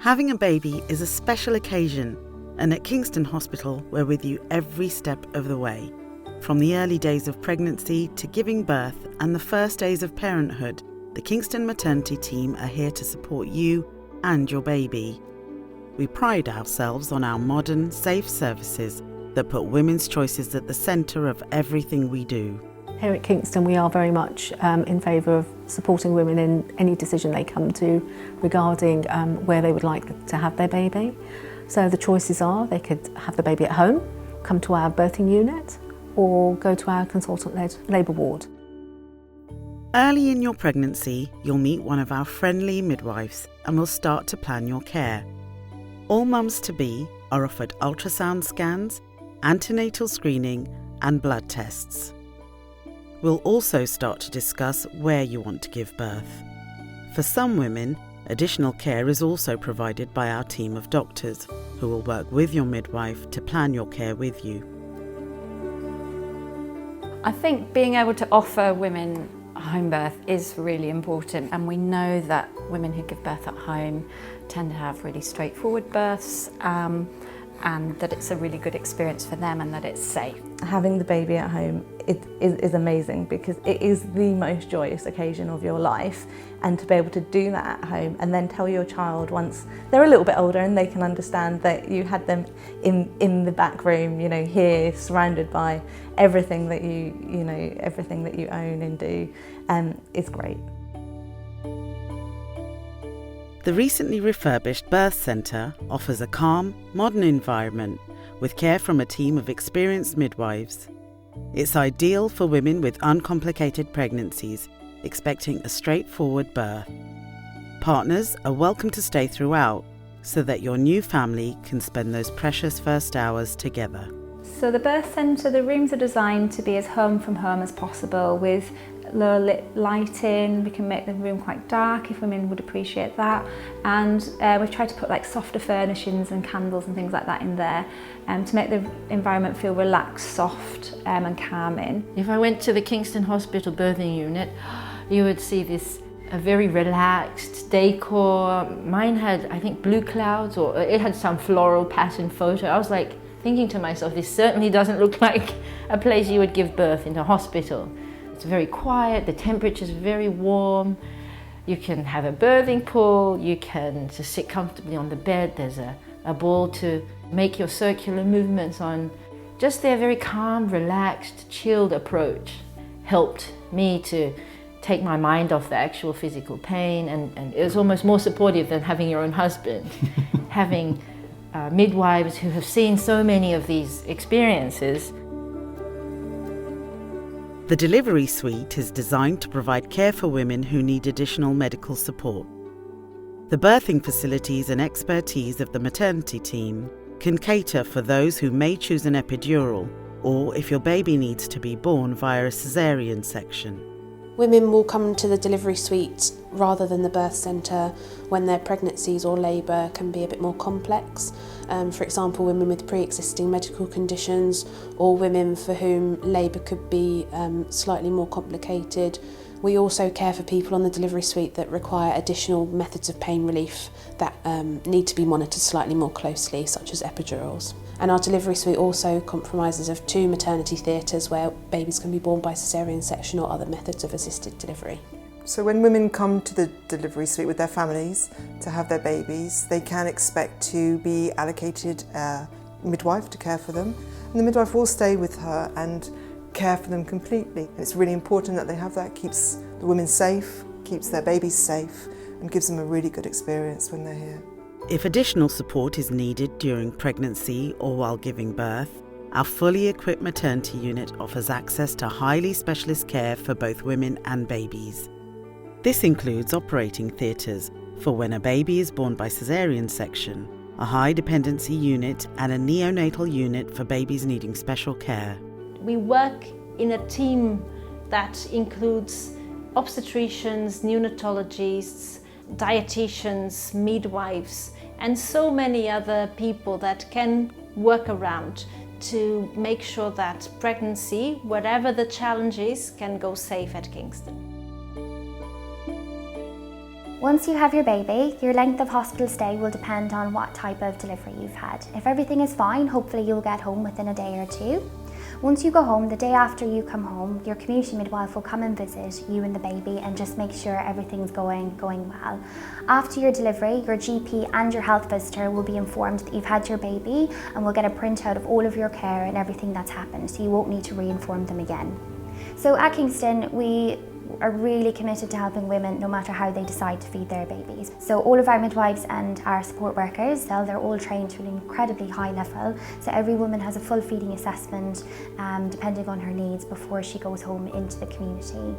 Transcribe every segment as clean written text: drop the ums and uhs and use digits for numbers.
Having a baby is a special occasion, and at Kingston Hospital, we're with you every step of the way. From the early days of pregnancy to giving birth and the first days of parenthood, the Kingston Maternity Team are here to support you and your baby. We pride ourselves on our modern, safe services that put women's choices at the centre of everything we do. Here at Kingston we are very much in favour of supporting women in any decision they come to regarding where they would like to have their baby. So the choices are they could have the baby at home, come to our birthing unit, or go to our consultant-led labour ward. Early in your pregnancy, you'll meet one of our friendly midwives and we'll start to plan your care. All mums-to-be are offered ultrasound scans, antenatal screening and blood tests. We'll also start to discuss where you want to give birth. For some women, additional care is also provided by our team of doctors who will work with your midwife to plan your care with you. I think being able to offer women home birth is really important, and we know that women who give birth at home tend to have really straightforward births and that it's a really good experience for them and that it's safe. Having the baby at home is amazing because it is the most joyous occasion of your life, and to be able to do that at home and then tell your child once they're a little bit older and they can understand that you had them in the back room, you know, here surrounded by everything that everything that you own and do, is great. The recently refurbished birth centre offers a calm, modern environment with care from a team of experienced midwives. It's ideal for women with uncomplicated pregnancies expecting a straightforward birth. Partners are welcome to stay throughout so that your new family can spend those precious first hours together. So the birth centre, the rooms are designed to be as home from home as possible with low lit lighting. We can make the room quite dark if women would appreciate that, and we've tried to put like softer furnishings and candles and things like that in there to make the environment feel relaxed, soft and calming. If I went to the Kingston Hospital birthing unit, you would see this a very relaxed decor. Mine had, I think, blue clouds, or it had some floral pattern photo. I was like thinking to myself, this certainly doesn't look like a place you would give birth in a hospital. It's very quiet, the temperature's very warm, you can have a birthing pool, you can just sit comfortably on the bed, there's a ball to make your circular movements on. Just their very calm, relaxed, chilled approach helped me to take my mind off the actual physical pain, and it was almost more supportive than having your own husband. Having midwives who have seen so many of these experiences. The delivery suite is designed to provide care for women who need additional medical support. The birthing facilities and expertise of the maternity team can cater for those who may choose an epidural, or if your baby needs to be born via a caesarean section. Women will come to the delivery suite rather than the birth centre when their pregnancies or labour can be a bit more complex. For example, women with pre-existing medical conditions or women for whom labour could be slightly more complicated. We also care for people on the delivery suite that require additional methods of pain relief that need to be monitored slightly more closely, such as epidurals. And our delivery suite also comprises of 2 maternity theatres where babies can be born by caesarean section or other methods of assisted delivery. So when women come to the delivery suite with their families to have their babies, they can expect to be allocated a midwife to care for them. And the midwife will stay with her and care for them completely. It's really important that they have that. Keeps the women safe, keeps their babies safe, and gives them a really good experience when they're here. If additional support is needed during pregnancy or while giving birth, our fully equipped maternity unit offers access to highly specialist care for both women and babies. This includes operating theatres for when a baby is born by caesarean section, a high dependency unit and a neonatal unit for babies needing special care. We work in a team that includes obstetricians, neonatologists, dietitians, midwives, and so many other people that can work around to make sure that pregnancy, whatever the challenge is, can go safe at Kingston. Once you have your baby, your length of hospital stay will depend on what type of delivery you've had. If everything is fine, hopefully you'll get home within a day or two. Once you go home, the day after you come home, your community midwife will come and visit you and the baby and just make sure everything's going well. After your delivery, your GP and your health visitor will be informed that you've had your baby and will get a printout of all of your care and everything that's happened, so you won't need to re-inform them again. So at Kingston, we are really committed to helping women no matter how they decide to feed their babies. So all of our midwives and our support workers, they're all trained to an incredibly high level. So every woman has a full feeding assessment depending on her needs before she goes home into the community.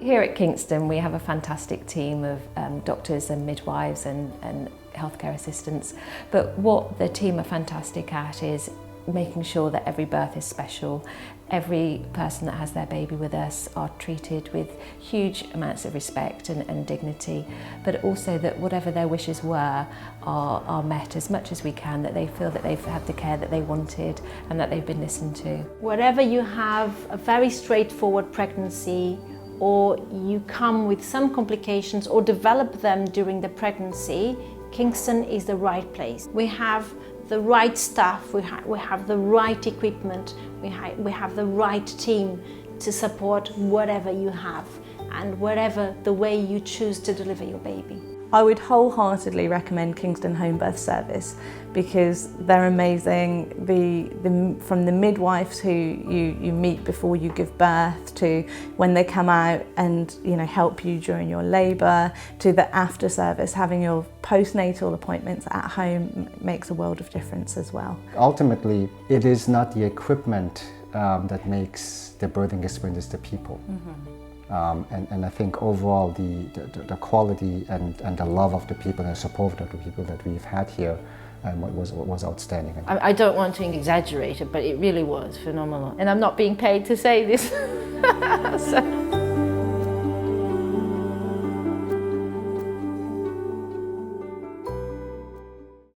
Here at Kingston we have a fantastic team of doctors and midwives and healthcare assistants, but what the team are fantastic at is making sure that every birth is special. Every person that has their baby with us are treated with huge amounts of respect and dignity, but also that whatever their wishes were are met as much as we can, that they feel that they've had the care that they wanted and that they've been listened to. Wherever you have a very straightforward pregnancy, or you come with some complications or develop them during the pregnancy, Kingston is the right place. We have the right staff, we have the right equipment, we have the right team to support whatever you have and whatever the way you choose to deliver your baby. I would wholeheartedly recommend Kingston Home Birth Service because they're amazing. From the midwives who you meet before you give birth to when they come out and help you during your labour, to the after service, having your postnatal appointments at home makes a world of difference as well. Ultimately, it is not the equipment that makes the birthing experience, the people. And I think overall the quality and the love of the people and the support of the people that we've had here was outstanding. I don't want to exaggerate it, but it really was phenomenal. And I'm not being paid to say this. So.